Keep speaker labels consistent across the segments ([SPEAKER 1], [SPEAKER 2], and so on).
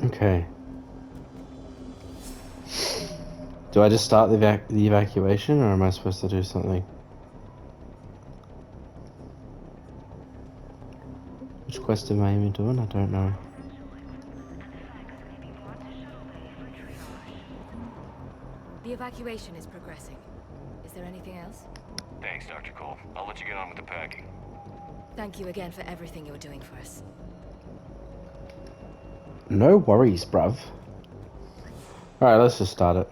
[SPEAKER 1] Okay. Do I just start the evacuation, or am I supposed to do something? Which quest am I even doing? I don't know.
[SPEAKER 2] The evacuation is progressing. Is there anything else?
[SPEAKER 3] Thanks, Dr. Cole. I'll let you get on with the packing.
[SPEAKER 2] Thank you again for everything you're doing for us.
[SPEAKER 1] No worries, bruv. Alright, let's just start it.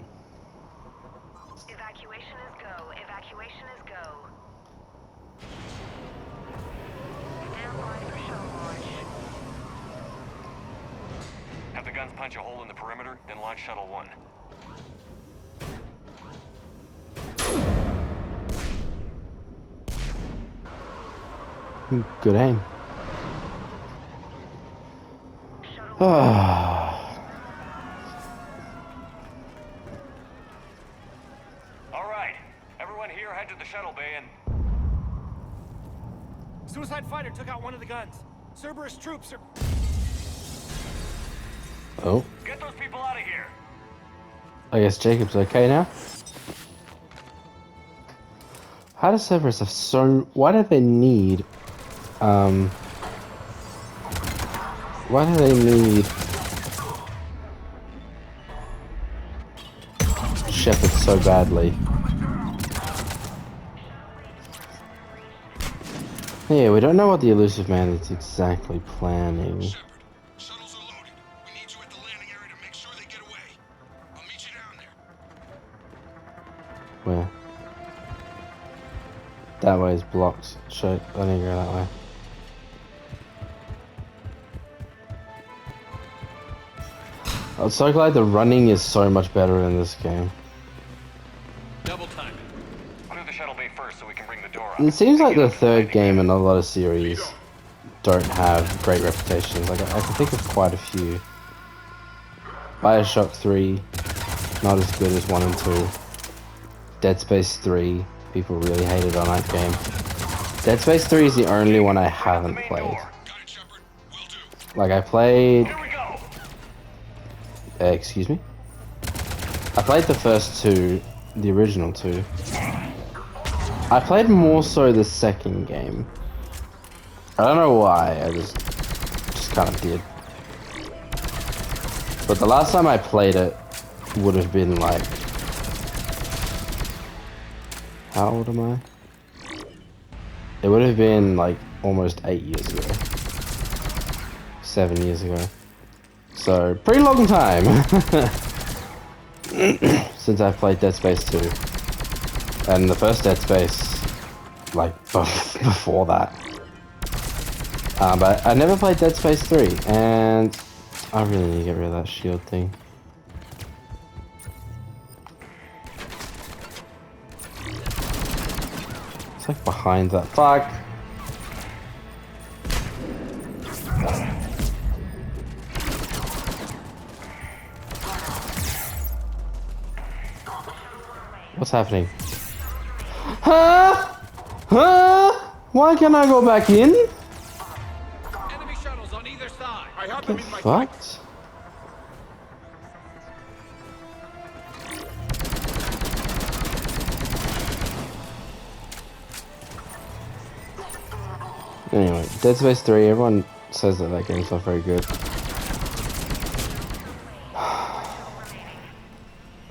[SPEAKER 4] Evacuation is go. Evacuation is go. Stand by for shuttle launch.
[SPEAKER 3] Have the guns punch a hole in the perimeter, then launch Shuttle 1.
[SPEAKER 1] Good aim. Ah.
[SPEAKER 3] Alright, everyone here head to the shuttle bay and...
[SPEAKER 5] Suicide fighter took out one of the guns. Cerberus troops are...
[SPEAKER 1] Oh.
[SPEAKER 3] Get those people out of here!
[SPEAKER 1] I guess Jacob's okay now. How does Cerberus have so... Why do they need... Why do they need... Shepard so badly? Yeah, we don't know what the elusive man is exactly planning.
[SPEAKER 6] Shepard, shuttles are loaded. We need you at the landing area to make sure they get away. I'll meet you down there.
[SPEAKER 1] Where? That way is blocked. Show, I need to go that way. I'm so glad the running is so much better in this game.
[SPEAKER 3] Double time it. Clear the shuttle bay first so we can bring the door up.
[SPEAKER 1] It seems like the third game in a lot of series don't have great reputations. Like I can think of quite a few. BioShock 3, not as good as 1 and 2. Dead Space 3, people really hated on that game. Dead Space 3 is the only one I haven't played.
[SPEAKER 6] Got it, Shepard. Will do.
[SPEAKER 1] Like I played...
[SPEAKER 3] Here we go!
[SPEAKER 1] excuse me? I played the first two, the original two. I played more so the second game. I don't know why, I just kind of did. But the last time I played it would have been like... How old am I? It would have been like almost 8 years ago. 7 years ago. So, pretty long time since I've played Dead Space 2. And the first Dead Space, like, before that. But I never played Dead Space 3, and I really need to get rid of that shield thing. It's like behind that. Fuck! What's happening? Huh? Huh? Why can't I go back in?
[SPEAKER 5] Enemy shuttles on either side. I have
[SPEAKER 1] Get fucked. Anyway, Dead Space 3, everyone says that that game's not very good.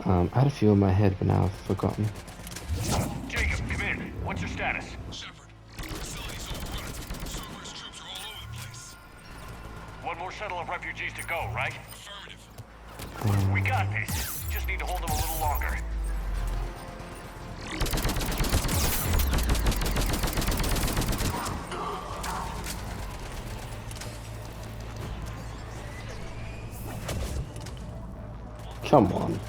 [SPEAKER 1] I had a few in my head, but now I've forgotten.
[SPEAKER 3] Jacob, come in. What's your status?
[SPEAKER 6] Shepard, facility's overrun. Cerberus troops are all over the place.
[SPEAKER 3] One more shuttle of refugees to go, right?
[SPEAKER 6] Affirmative.
[SPEAKER 3] We got this. Just need to hold them a little longer.
[SPEAKER 1] Come on.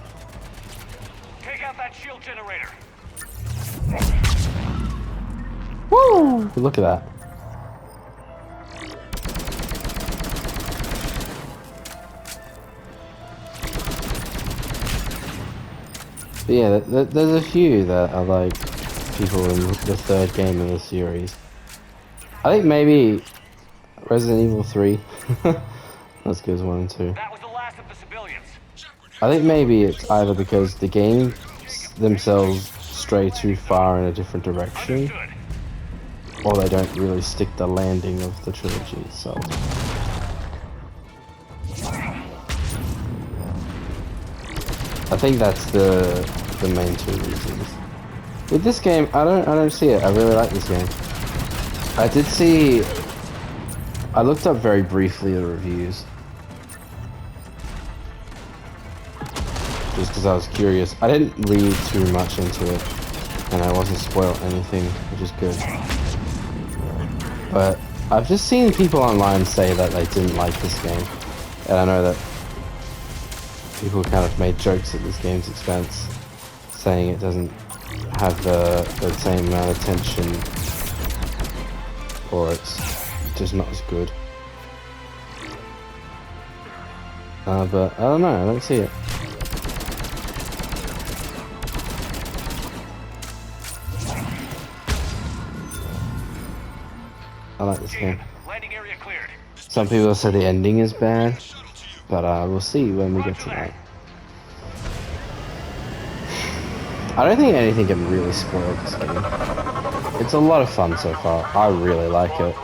[SPEAKER 3] Take out that shield generator.
[SPEAKER 1] Woo! Look at that. But yeah, there's a few that are like people in the third game in the series. I think maybe Resident Evil 3. That's good as 1 and 2.
[SPEAKER 3] That was the last last of the civilians.
[SPEAKER 1] I think maybe it's either because the games themselves stray too far in a different direction,
[SPEAKER 3] Understood.
[SPEAKER 1] or they don't really stick the landing of the trilogy itself. I think that's the main two reasons. With this game, I don't see it. I really like this game. I did see. I looked up very briefly the reviews, just because I was curious. I didn't read too much into it, and I wasn't spoiled anything, which is good. But I've just seen people online say that they didn't like this game, and I know that people kind of made jokes at this game's expense, saying it doesn't have the same amount of tension, or it's just not as good. But I don't know, I don't see it. I like this game.
[SPEAKER 3] Landing area cleared.
[SPEAKER 1] Some people say the ending is bad, but we'll see when we get to that. I don't think anything can really spoil this game. It's a lot of fun so far. I really like it.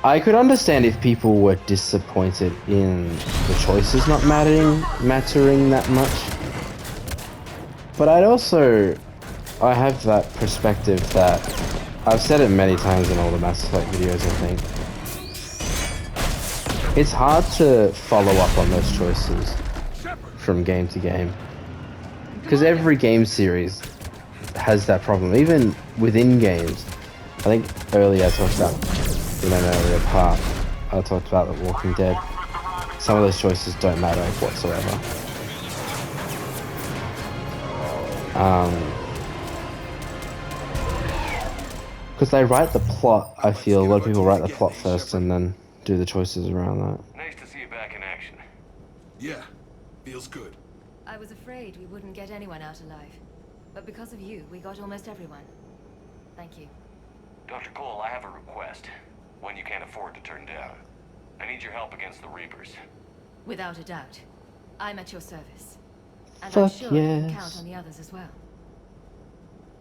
[SPEAKER 1] I could understand if people were disappointed in the choices not mattering that much. But I have that perspective that I've said it many times in all the Mass Effect videos, I think. It's hard to follow up on those choices from game to game. Because every game series has that problem, even within games. I think earlier I talked about, in an earlier part, I talked about The Walking Dead. Some of those choices don't matter whatsoever. Because they write the plot, I feel a lot of people write the plot first and then do the choices around that.
[SPEAKER 3] Nice to see you back in action.
[SPEAKER 6] Yeah, feels good.
[SPEAKER 2] I was afraid we wouldn't get anyone out alive. But because of you, we got almost everyone. Thank you.
[SPEAKER 3] Dr. Cole, I have a request. One you can't afford to turn down. I need your help against the Reapers.
[SPEAKER 2] Without a doubt. I'm at your service. And I'm
[SPEAKER 1] Fuck
[SPEAKER 2] sure you can
[SPEAKER 1] yes.
[SPEAKER 2] count on the others as well.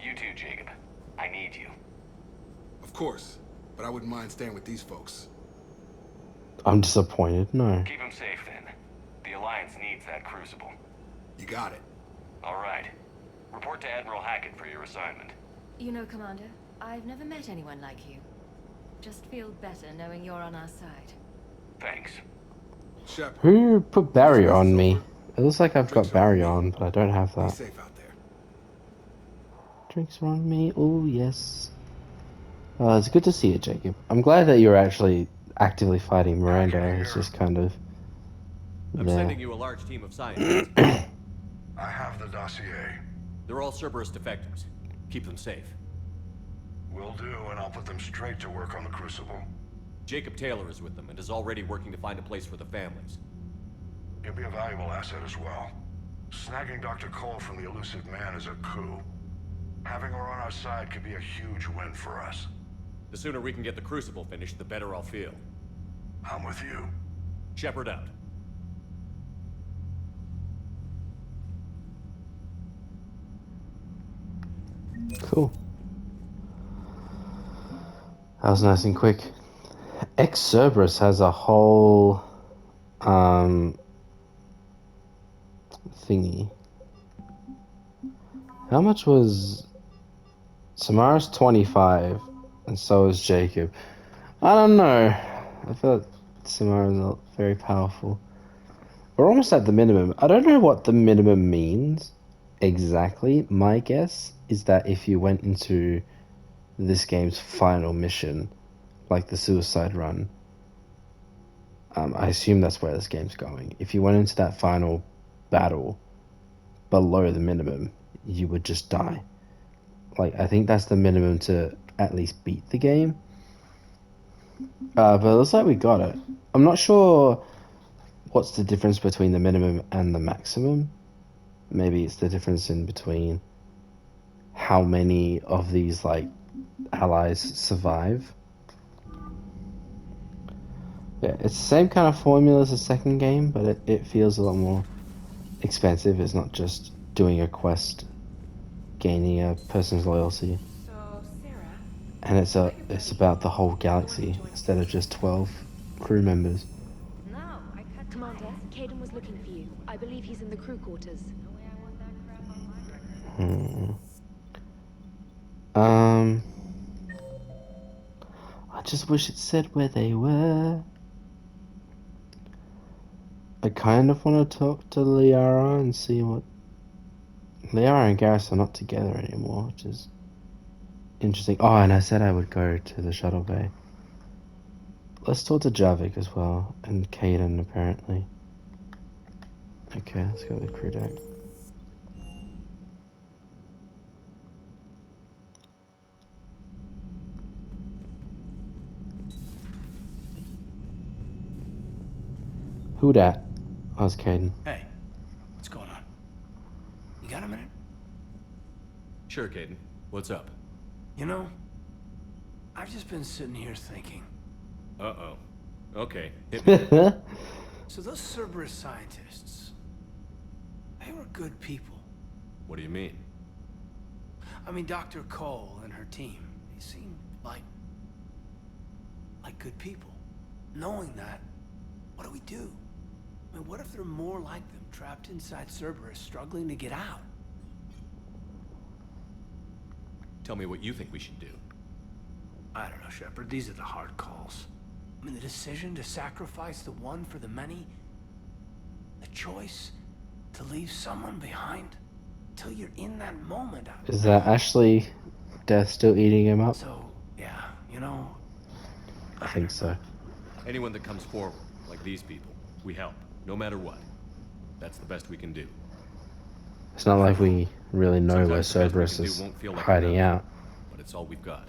[SPEAKER 3] You too, Jacob. I need you.
[SPEAKER 6] Of course, but I wouldn't mind staying with these folks.
[SPEAKER 1] I'm disappointed, no.
[SPEAKER 3] Keep him safe then. The Alliance needs that crucible.
[SPEAKER 6] You got it.
[SPEAKER 3] All right. Report to Admiral Hackett for your assignment.
[SPEAKER 2] You know, Commander, I've never met anyone like you. Just feel better knowing you're on our side.
[SPEAKER 3] Thanks.
[SPEAKER 6] Shepard,
[SPEAKER 1] Who put barrier on me? It looks like I've got barrier on, but I don't have
[SPEAKER 6] be
[SPEAKER 1] that.
[SPEAKER 6] safe out there.
[SPEAKER 1] Drinks are on me, oh yes. It's good to see you, Jacob. I'm glad that you're actually actively fighting Miranda. It's just kind of...
[SPEAKER 5] I'm
[SPEAKER 1] yeah.
[SPEAKER 5] sending you a large team of scientists.
[SPEAKER 6] I have the dossier.
[SPEAKER 5] They're all Cerberus defectors. Keep them safe.
[SPEAKER 6] Will do, and I'll put them straight to work on the Crucible.
[SPEAKER 5] Jacob Taylor is with them and is already working to find a place for the families.
[SPEAKER 6] He'll be a valuable asset as well. Snagging Dr. Cole from the elusive man is a coup. Having her on our side could be a huge win for us.
[SPEAKER 5] The sooner we can get the Crucible finished, the better I'll feel.
[SPEAKER 6] I'm with you.
[SPEAKER 5] Shepard out.
[SPEAKER 1] Cool. That was nice and quick. Cerberus has a whole thingy. How much was Samara's 25 and so is Jacob. I don't know. I feel like Samara's not very powerful. We're almost at the minimum. I don't know what the minimum means exactly. My guess is that if you went into this game's final mission, like the suicide run, I assume that's where this game's going. If you went into that final battle below the minimum, you would just die. Like, I think that's the minimum to at least beat the game. But it looks like we got it. I'm not sure what's the difference between the minimum and the maximum. Maybe it's the difference in between how many of these, like, allies survive. Yeah, it's the same kind of formula as the second game, but it feels a lot more expensive. It's not just doing a quest, gaining a person's loyalty,
[SPEAKER 7] So, Sarah,
[SPEAKER 1] and it's about the whole galaxy instead of just 12 crew members.
[SPEAKER 2] No, I cut
[SPEAKER 8] Commander, Caden was looking for you. I believe he's in the crew quarters.
[SPEAKER 2] No way I want that crap on my record.
[SPEAKER 1] I just wish it said where they were. I kind of want to talk to Liara and see what... Liara and Garrus are not together anymore, which is interesting. Oh, and I said I would go to the shuttle bay. Let's talk to Javik as well, and Caden apparently. Okay, let's go to the crew deck. Who dat? I was Caden.
[SPEAKER 9] Hey, what's going on? You got a minute?
[SPEAKER 5] Sure, Caden. What's up?
[SPEAKER 9] You know, I've just been sitting here thinking.
[SPEAKER 5] Uh-oh. Okay, hit me.
[SPEAKER 9] So those Cerberus scientists, they were good people.
[SPEAKER 5] What do you mean?
[SPEAKER 9] I mean, Dr. Cole and her team, they seemed like good people. Knowing that, what do we do? I mean, what if there are more like them, trapped inside Cerberus, struggling to get out?
[SPEAKER 5] Tell me what you think we should do.
[SPEAKER 9] I don't know, Shepard. These are the hard calls. I mean, the decision to sacrifice the one for the many. The choice to leave someone behind. Till you're in that moment.
[SPEAKER 1] Is that Ashley Death still eating him up?
[SPEAKER 9] So, yeah, you know...
[SPEAKER 1] I think so.
[SPEAKER 5] Anyone that comes forward, like these people, we help, no matter what. That's the best we can do.
[SPEAKER 1] It's not like we really know where
[SPEAKER 5] Sometimes the
[SPEAKER 1] Cerberus
[SPEAKER 5] best we can do
[SPEAKER 1] is
[SPEAKER 5] won't feel like
[SPEAKER 1] hiding
[SPEAKER 5] enough,
[SPEAKER 1] out
[SPEAKER 5] but it's all we've got.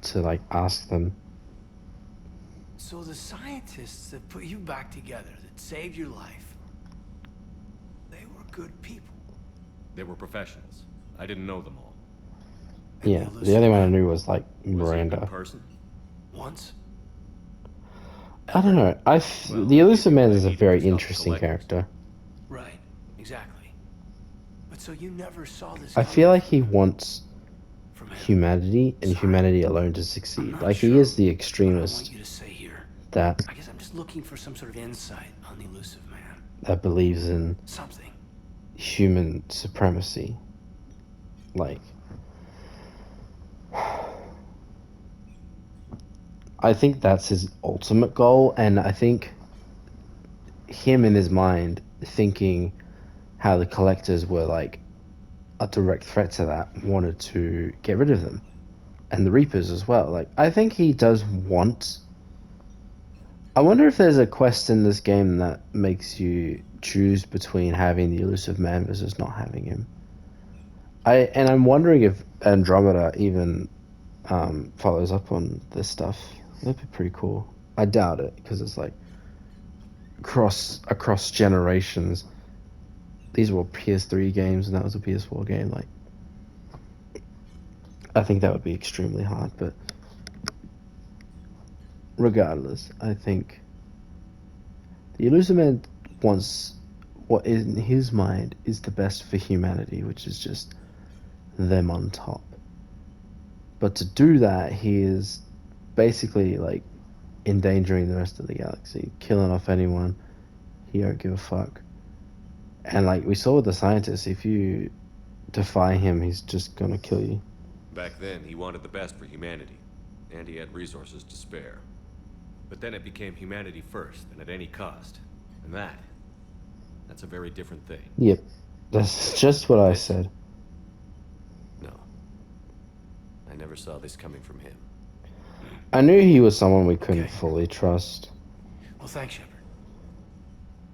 [SPEAKER 1] to like ask them.
[SPEAKER 9] So the scientists that put you back together, that saved your life, they were good people.
[SPEAKER 5] They were professionals. I didn't know them all.
[SPEAKER 9] And
[SPEAKER 1] Yeah,
[SPEAKER 9] the
[SPEAKER 1] the only one I
[SPEAKER 9] elusive
[SPEAKER 1] knew was like
[SPEAKER 5] Was he a good
[SPEAKER 1] Miranda.
[SPEAKER 5] person?
[SPEAKER 9] once.
[SPEAKER 1] I don't know.
[SPEAKER 5] Well,
[SPEAKER 1] The Elusive Man is a
[SPEAKER 5] he
[SPEAKER 1] very
[SPEAKER 5] was helping
[SPEAKER 1] interesting
[SPEAKER 5] collectors.
[SPEAKER 1] character.
[SPEAKER 9] Right, exactly. But so you never saw this
[SPEAKER 1] I feel
[SPEAKER 9] coming
[SPEAKER 1] like he wants
[SPEAKER 9] from him.
[SPEAKER 1] humanity and
[SPEAKER 9] Sorry.
[SPEAKER 1] humanity alone to
[SPEAKER 9] I'm
[SPEAKER 1] succeed.
[SPEAKER 9] not
[SPEAKER 1] Like he
[SPEAKER 9] sure
[SPEAKER 1] is the
[SPEAKER 9] what I
[SPEAKER 1] extremist
[SPEAKER 9] want you to say here.
[SPEAKER 1] that
[SPEAKER 9] I guess I'm just looking for some sort of insight on the Elusive Man.
[SPEAKER 1] that believes in
[SPEAKER 9] Something.
[SPEAKER 1] human supremacy. Like, I think that's his ultimate goal, and I think him in his mind thinking how the collectors were like a direct threat to that, wanted to get rid of them, and the Reapers as well. Like, I think he does want. I wonder if there's a quest in this game that makes you choose between having the Elusive Man versus not having him. I'm wondering if Andromeda even follows up on this stuff. That'd be pretty cool. I doubt it because it's like across generations. These were PS3 games and that was a PS4 game. Like, I think that would be extremely hard, but regardless, I think the Elusive Man wants what in his mind is the best for humanity, which is just them on top. But to do that, he is basically like endangering the rest of the galaxy, killing off anyone. He don't give a fuck. And like we saw with the scientists, if you defy him, he's just gonna kill you.
[SPEAKER 5] Back then, he wanted the best for humanity, and he had resources to spare. But then it became humanity first, and at any cost. And that's a very different thing.
[SPEAKER 1] Yep, that's just what I said.
[SPEAKER 5] No. I never saw this coming from him.
[SPEAKER 1] I knew he was someone we couldn't
[SPEAKER 9] Okay.
[SPEAKER 1] fully trust.
[SPEAKER 9] Well, thanks, Shepard.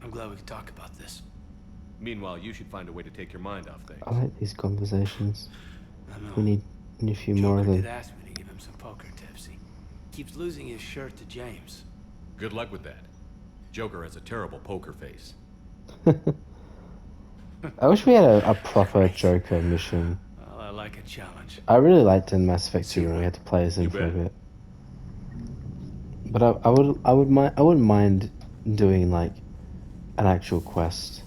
[SPEAKER 9] I'm glad we could talk about this.
[SPEAKER 5] Meanwhile, you should find a way to take your mind off things.
[SPEAKER 1] I like these conversations.
[SPEAKER 9] I know.
[SPEAKER 1] We need a few more of
[SPEAKER 9] Joker
[SPEAKER 1] them.
[SPEAKER 9] did ask me to give him some poker tips. He keeps losing his shirt to James.
[SPEAKER 5] Good luck with that. Joker has a terrible poker face.
[SPEAKER 1] I wish we had a proper Joker mission.
[SPEAKER 9] Well, I like a challenge.
[SPEAKER 1] I really liked in Mass Effect 2 when we had to play as him
[SPEAKER 5] You
[SPEAKER 1] for a
[SPEAKER 5] bet.
[SPEAKER 1] bit. But I wouldn't mind doing like an actual quest.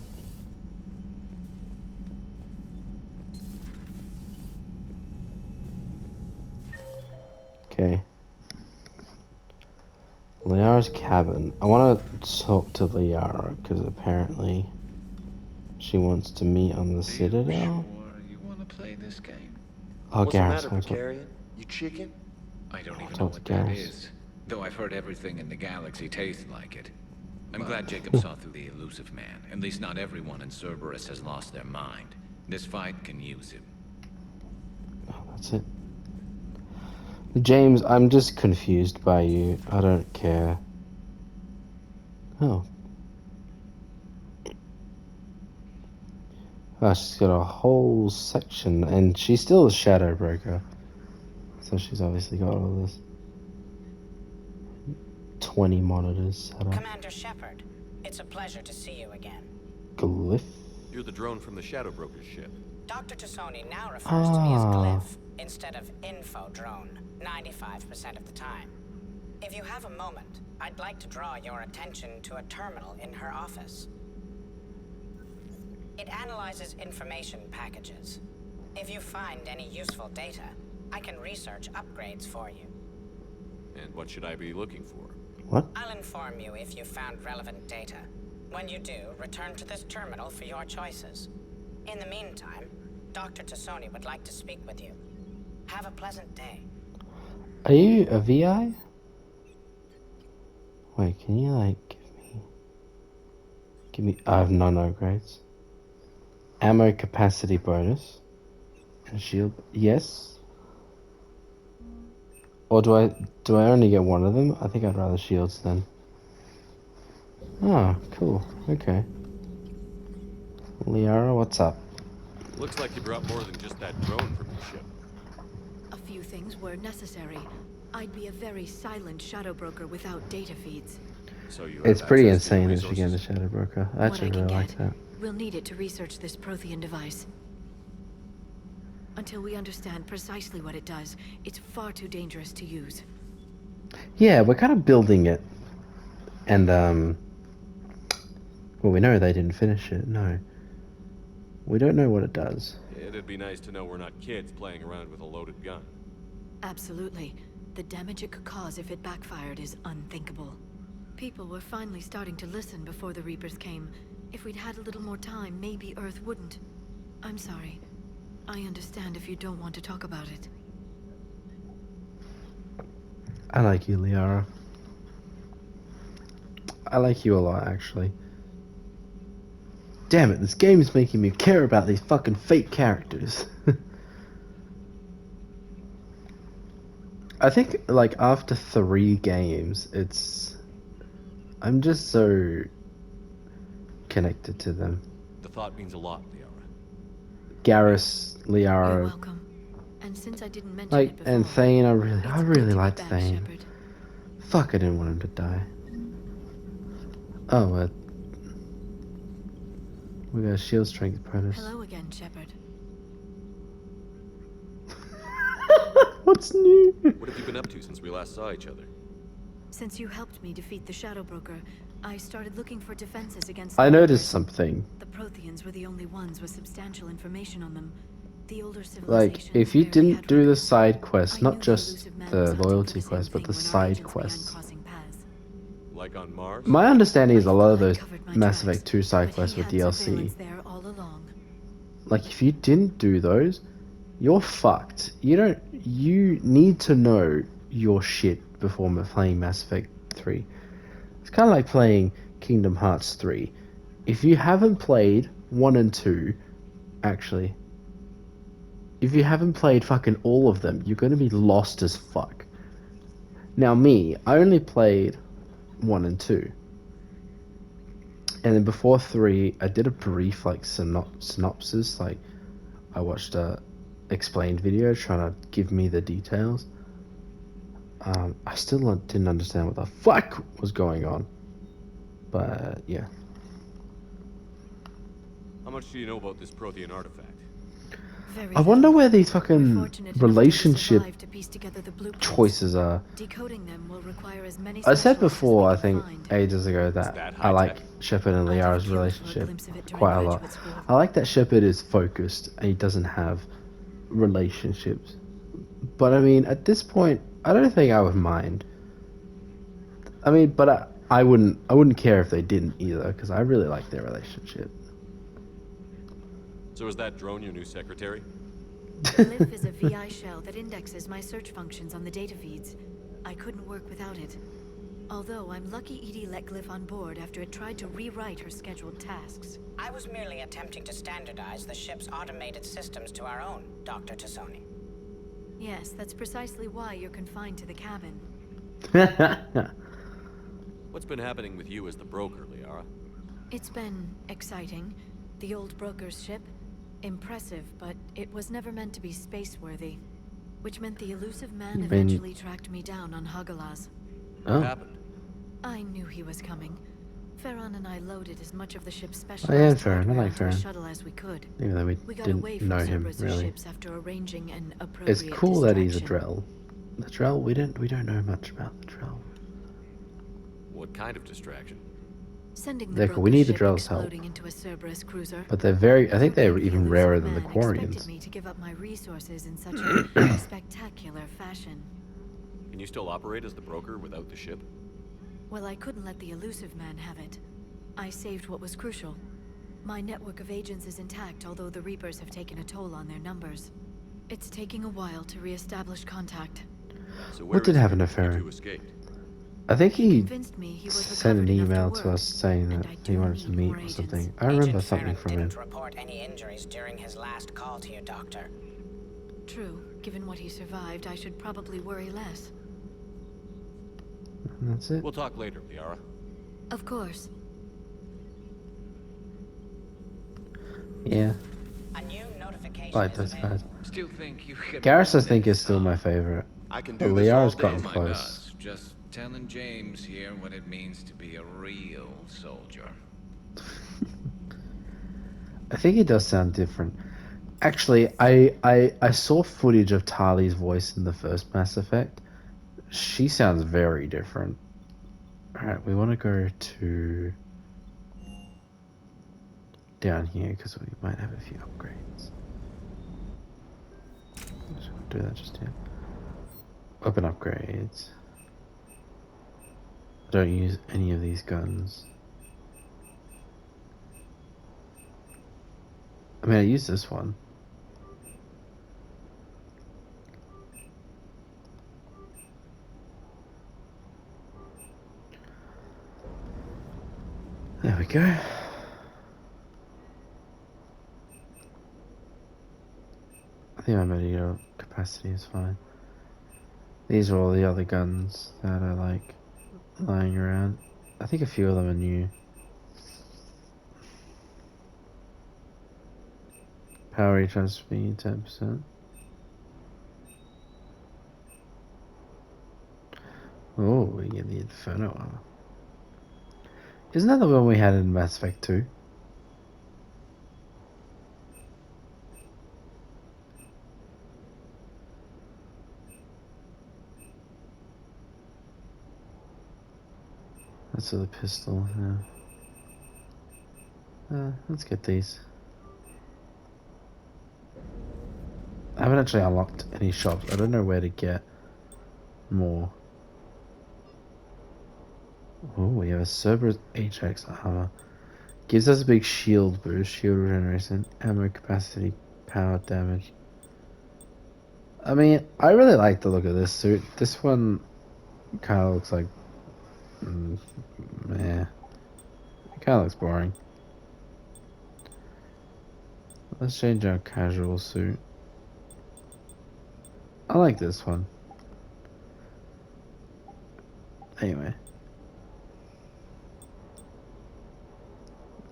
[SPEAKER 1] Okay. Liara's cabin. I want to talk to Liara because apparently she wants to meet on the Citadel.
[SPEAKER 7] Sure you want to play this game?
[SPEAKER 1] Oh,
[SPEAKER 10] What's the
[SPEAKER 1] Garrus.
[SPEAKER 10] matter,
[SPEAKER 1] I want to talk-
[SPEAKER 10] Vicarian? You chicken?
[SPEAKER 7] I don't even
[SPEAKER 1] talk
[SPEAKER 7] know
[SPEAKER 1] to
[SPEAKER 7] what that
[SPEAKER 1] Garrus.
[SPEAKER 7] is, though I've heard everything in the galaxy tastes like it. I'm glad Jacob saw through the elusive man. At least not everyone in Cerberus has lost their mind. This fight can use him.
[SPEAKER 1] Oh, that's it. James, I'm just confused by you. I don't care. Oh. Oh, she's got a whole section, and she's still a shadow broker. So she's obviously got all this. 20 monitors set up.
[SPEAKER 11] Commander Shepard, it's a pleasure to see you again.
[SPEAKER 1] Glyph?
[SPEAKER 5] You're the drone from the Shadow Broker's ship.
[SPEAKER 11] Dr. Tassoni now refers to me as Glyph instead of Info Drone, 95% of the time. If you have a moment, I'd like to draw your attention to a terminal in her office. It analyzes information packages. If you find any useful data, I can research upgrades for you.
[SPEAKER 5] And what should I be looking for?
[SPEAKER 1] What?
[SPEAKER 11] I'll inform you if you found relevant data. When you do, return to this terminal for your choices. In the meantime, Dr. Tassoni would like to speak with you. Have a pleasant day.
[SPEAKER 1] Are you a VI? Wait, can you like give me I have none upgrades. Ammo capacity bonus. And shield yes. Or do I only get one of them? I think I'd rather shields then. Oh, cool. Okay. Liara, what's up?
[SPEAKER 5] Looks like you brought more than just that drone from your ship.
[SPEAKER 2] A few things were necessary. I'd be a very silent shadow broker without data feeds.
[SPEAKER 5] So you have
[SPEAKER 1] It's pretty
[SPEAKER 5] access to the
[SPEAKER 1] insane that she get a
[SPEAKER 5] resources?
[SPEAKER 1] shadow broker. I
[SPEAKER 2] What
[SPEAKER 1] actually
[SPEAKER 2] I can
[SPEAKER 1] really like
[SPEAKER 2] get,
[SPEAKER 1] that.
[SPEAKER 2] we'll need it to research this Prothean device. Until we understand precisely what it does, it's far too dangerous to use.
[SPEAKER 1] Yeah, we're kind of building it. And well, we know they didn't finish it. No. We don't know what it does.
[SPEAKER 5] It'd be nice to know we're not kids playing around with a loaded gun.
[SPEAKER 2] Absolutely. The damage it could cause if it backfired is unthinkable. People were finally starting to listen before the Reapers came. If we'd had a little more time, maybe Earth wouldn't. I'm sorry. I understand if you don't want to talk about it.
[SPEAKER 1] I like you, Liara. I like you a lot, actually. Damn it, this game is making me care about these fucking fake characters. I think, like, after 3 games, I'm just so connected to them.
[SPEAKER 5] The thought means a lot, Liara.
[SPEAKER 1] Garrus,
[SPEAKER 2] You're
[SPEAKER 1] Liara,
[SPEAKER 2] welcome. And since I didn't mention
[SPEAKER 1] like,
[SPEAKER 2] it before,
[SPEAKER 1] and Thane, I
[SPEAKER 2] it's good
[SPEAKER 1] really
[SPEAKER 2] to be
[SPEAKER 1] liked
[SPEAKER 2] back,
[SPEAKER 1] Thane.
[SPEAKER 2] Shepard.
[SPEAKER 1] Fuck, I didn't want him to die. Oh, we got a shield strength bonus.
[SPEAKER 2] Hello again, Shepard.
[SPEAKER 1] What's new?
[SPEAKER 5] What have you been up to since we last saw each other?
[SPEAKER 2] Since you helped me defeat the Shadow Broker, I started looking for defenses against
[SPEAKER 1] I
[SPEAKER 2] the
[SPEAKER 1] noticed
[SPEAKER 2] Reapers.
[SPEAKER 1] something.
[SPEAKER 2] The Protheans were the only ones with substantial information on them. The older
[SPEAKER 1] Like,
[SPEAKER 2] civilizations
[SPEAKER 1] if you
[SPEAKER 2] barely
[SPEAKER 1] didn't
[SPEAKER 2] had
[SPEAKER 1] do the
[SPEAKER 2] records.
[SPEAKER 1] side quest,
[SPEAKER 2] I
[SPEAKER 1] not
[SPEAKER 2] knew
[SPEAKER 1] just
[SPEAKER 2] elusive man
[SPEAKER 1] the
[SPEAKER 2] was hunting for
[SPEAKER 1] loyalty
[SPEAKER 2] the same
[SPEAKER 1] quest, but the
[SPEAKER 2] thing when our
[SPEAKER 1] side
[SPEAKER 2] agents began
[SPEAKER 1] quests.
[SPEAKER 2] crossing paths.
[SPEAKER 5] Like on Mars?
[SPEAKER 1] My understanding is a lot of
[SPEAKER 2] I
[SPEAKER 1] those
[SPEAKER 2] covered my
[SPEAKER 1] Mass
[SPEAKER 2] tracks,
[SPEAKER 1] Effect 2 side
[SPEAKER 2] but
[SPEAKER 1] quests
[SPEAKER 2] he
[SPEAKER 1] were
[SPEAKER 2] had
[SPEAKER 1] DLC.
[SPEAKER 2] surveillance there all along.
[SPEAKER 1] Like, if you didn't do those, you're fucked. You need to know your shit before playing Mass Effect 3. It's kind of like playing Kingdom Hearts 3. If you haven't played 1 and 2, actually, if you haven't played fucking all of them, you're going to be lost as fuck. Now me, I only played 1 and 2. And then before 3, I did a brief like synopsis, like I watched a explained video trying to give me the details. I still didn't understand what the fuck was going on. But yeah.
[SPEAKER 5] How much do you know about this Prothean artifact?
[SPEAKER 2] Very
[SPEAKER 1] I wonder
[SPEAKER 2] little.
[SPEAKER 1] where these
[SPEAKER 2] We're
[SPEAKER 1] fucking
[SPEAKER 2] fortunate enough to have
[SPEAKER 1] relationship
[SPEAKER 2] survived to piece together the blueprints.
[SPEAKER 1] choices are.
[SPEAKER 2] Decoding them will require as many
[SPEAKER 1] I said
[SPEAKER 2] specialists as
[SPEAKER 1] before,
[SPEAKER 2] we
[SPEAKER 1] I
[SPEAKER 2] can
[SPEAKER 1] think
[SPEAKER 2] find.
[SPEAKER 1] ages ago, that
[SPEAKER 5] that
[SPEAKER 1] I like
[SPEAKER 5] high-tech?
[SPEAKER 1] Shepard and
[SPEAKER 2] I'd have
[SPEAKER 1] Liara's
[SPEAKER 2] killed for a
[SPEAKER 1] relationship
[SPEAKER 2] glimpse of it during
[SPEAKER 1] quite a lot.
[SPEAKER 2] graduate school.
[SPEAKER 1] I like that Shepard is focused and he doesn't have relationships. But I mean, at this point, I don't think I would mind. I mean, but I wouldn't care if they didn't either, because I really like their relationship.
[SPEAKER 5] So is that drone your new secretary?
[SPEAKER 2] Glyph is a VI shell that indexes my search functions on the data feeds. I couldn't work without it. Although I'm lucky EDI let Glyph on board after it tried to rewrite her scheduled tasks.
[SPEAKER 11] I was merely attempting to standardize the ship's automated systems to our own, Dr. Tassoni.
[SPEAKER 2] Yes, that's precisely why you're confined to the cabin.
[SPEAKER 5] What's been happening with you as the broker, Liara?
[SPEAKER 2] It's been exciting. The old broker's ship. Impressive, but it was never meant to be space-worthy. Which meant the elusive man eventually tracked me down on Hagalaz.
[SPEAKER 5] What happened?
[SPEAKER 2] I knew he was coming. Farron and I loaded as much of the ship's
[SPEAKER 1] I am
[SPEAKER 2] specialized
[SPEAKER 1] Farron, I
[SPEAKER 2] hardware
[SPEAKER 1] like
[SPEAKER 2] into a
[SPEAKER 1] Farron.
[SPEAKER 2] shuttle as we could.
[SPEAKER 1] Even though
[SPEAKER 2] We got
[SPEAKER 1] didn't
[SPEAKER 2] away from
[SPEAKER 1] know him
[SPEAKER 2] Cerberus'
[SPEAKER 1] really.
[SPEAKER 2] ships after arranging an appropriate
[SPEAKER 1] It's cool that he's a
[SPEAKER 2] distraction.
[SPEAKER 1] Drell. The Drell, we don't know much about the Drell.
[SPEAKER 5] What kind of distraction?
[SPEAKER 2] Sending the
[SPEAKER 1] Therefore, we
[SPEAKER 2] broker's
[SPEAKER 1] need the
[SPEAKER 2] ship
[SPEAKER 1] Drell's help.
[SPEAKER 2] exploding into a Cerberus cruiser.
[SPEAKER 1] But they're very, I think they're
[SPEAKER 2] The
[SPEAKER 1] even
[SPEAKER 2] elusive
[SPEAKER 1] rarer than the
[SPEAKER 2] man expected
[SPEAKER 1] Quarians.
[SPEAKER 2] me to give up my resources in such a spectacular fashion.
[SPEAKER 5] Can you still operate as the broker without the ship?
[SPEAKER 2] Well, I couldn't let the elusive man have it. I saved what was crucial. My network of agents is intact, although the Reapers have taken a toll on their numbers. It's taking a while to re-establish contact.
[SPEAKER 5] So
[SPEAKER 1] What did
[SPEAKER 5] is
[SPEAKER 1] happen
[SPEAKER 5] he?
[SPEAKER 1] to Farron?
[SPEAKER 5] You two escaped.
[SPEAKER 1] I think he
[SPEAKER 2] Convinced me he was
[SPEAKER 1] sent an
[SPEAKER 2] recovered enough to
[SPEAKER 1] email to
[SPEAKER 2] work,
[SPEAKER 1] us saying
[SPEAKER 2] and
[SPEAKER 1] that
[SPEAKER 2] I
[SPEAKER 1] he
[SPEAKER 2] do
[SPEAKER 1] wanted to
[SPEAKER 2] need
[SPEAKER 1] meet
[SPEAKER 2] more
[SPEAKER 1] or
[SPEAKER 2] agents.
[SPEAKER 1] something. I remember
[SPEAKER 11] Agent
[SPEAKER 1] something
[SPEAKER 11] Farron
[SPEAKER 1] from him.
[SPEAKER 11] didn't report any injuries during his last call to you, Doctor.
[SPEAKER 2] True. Given what he survived, I should probably worry less.
[SPEAKER 1] And that's it.
[SPEAKER 5] We'll talk later, Liara.
[SPEAKER 2] Of course.
[SPEAKER 1] Yeah,
[SPEAKER 11] A new notification
[SPEAKER 1] I like
[SPEAKER 11] is
[SPEAKER 1] those
[SPEAKER 11] available.
[SPEAKER 1] guys.
[SPEAKER 7] Still think you could...
[SPEAKER 1] Garrus, I think, is still my favorite.
[SPEAKER 7] I can
[SPEAKER 1] But
[SPEAKER 7] do this all
[SPEAKER 1] Liara's
[SPEAKER 7] day.
[SPEAKER 1] gotten
[SPEAKER 7] My
[SPEAKER 1] close.
[SPEAKER 7] boss. Just telling James here what it means to be a real soldier.
[SPEAKER 1] I think he does sound different. Actually, I saw footage of Tali's voice in the first Mass Effect. She sounds very different. Alright, we want to go to down here because we might have a few upgrades. Just do that just yet. Open upgrades. I don't use any of these guns. I mean, I use this one. There we go. I think my medical capacity is fine. These are all the other guns that are like lying around. I think a few of them are new. Power recharge speed 10%. Oh, we get the Inferno armor. Isn't that the one we had in Mass Effect 2? That's the pistol, yeah. Let's get these. I haven't actually unlocked any shops. I don't know where to get more. Oh, we have a Cerberus Ajax armor. Gives us a big shield boost, shield regeneration, ammo capacity, power damage. I mean, I really like the look of this suit. This one kind of looks like... meh. It kind of looks boring. Let's change our casual suit. I like this one. Anyway.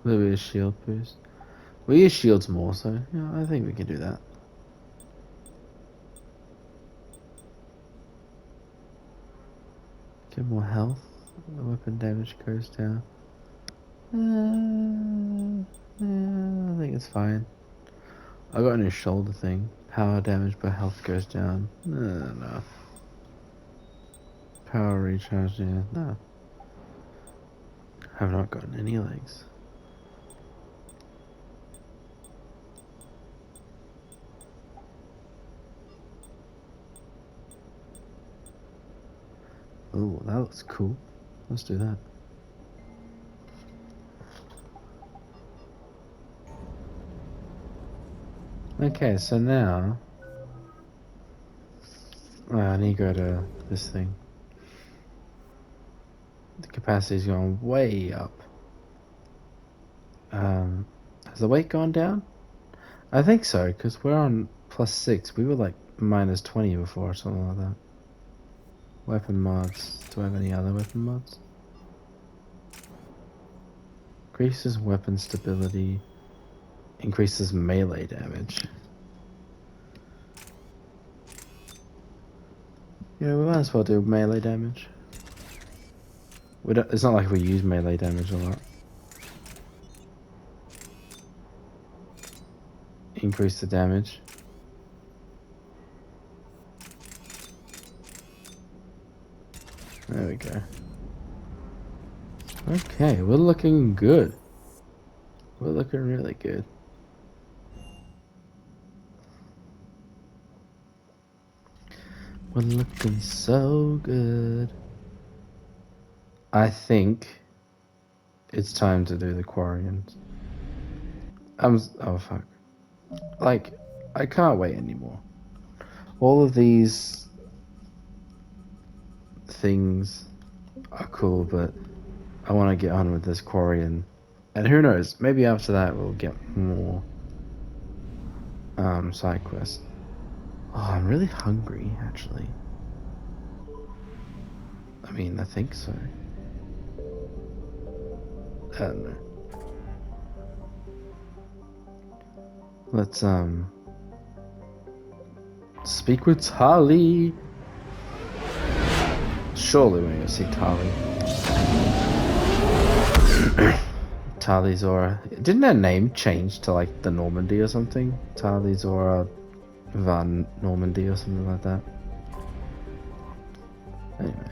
[SPEAKER 1] A little bit of shield boost. We use shields more, so yeah, I think we can do that. Get more health. The weapon damage goes down. Yeah, I think it's fine. I got a new shoulder thing. Power damage per health goes down. No. Power recharge, yeah, no. Have not gotten any legs. Oh, that looks cool. Let's do that. Okay, so now I need to go to this thing. The capacity's gone way up. Has the weight gone down? I think so, because we're on +6. We were like -20 before or something like that. Weapon mods. Do I have any other weapon mods? Increases weapon stability. Increases melee damage. Yeah, we might as well do melee damage. It's not like we use melee damage a lot. Increase the damage. There we go. Okay, we're looking good. We're looking really good. We're looking so good. I think it's time to do the Quarians. Oh fuck. Like, I can't wait anymore. All of these things are cool, but I want to get on with this Quarian. And who knows, maybe after that we'll get more side quests. Oh, I'm really hungry, actually. I mean, I think so. I don't know. Let's speak with Tali. Surely we're gonna see Tali. Tali Zora. Didn't her name change to like the Normandy or something? Tali Zora Van Normandy or something like that. Anyway.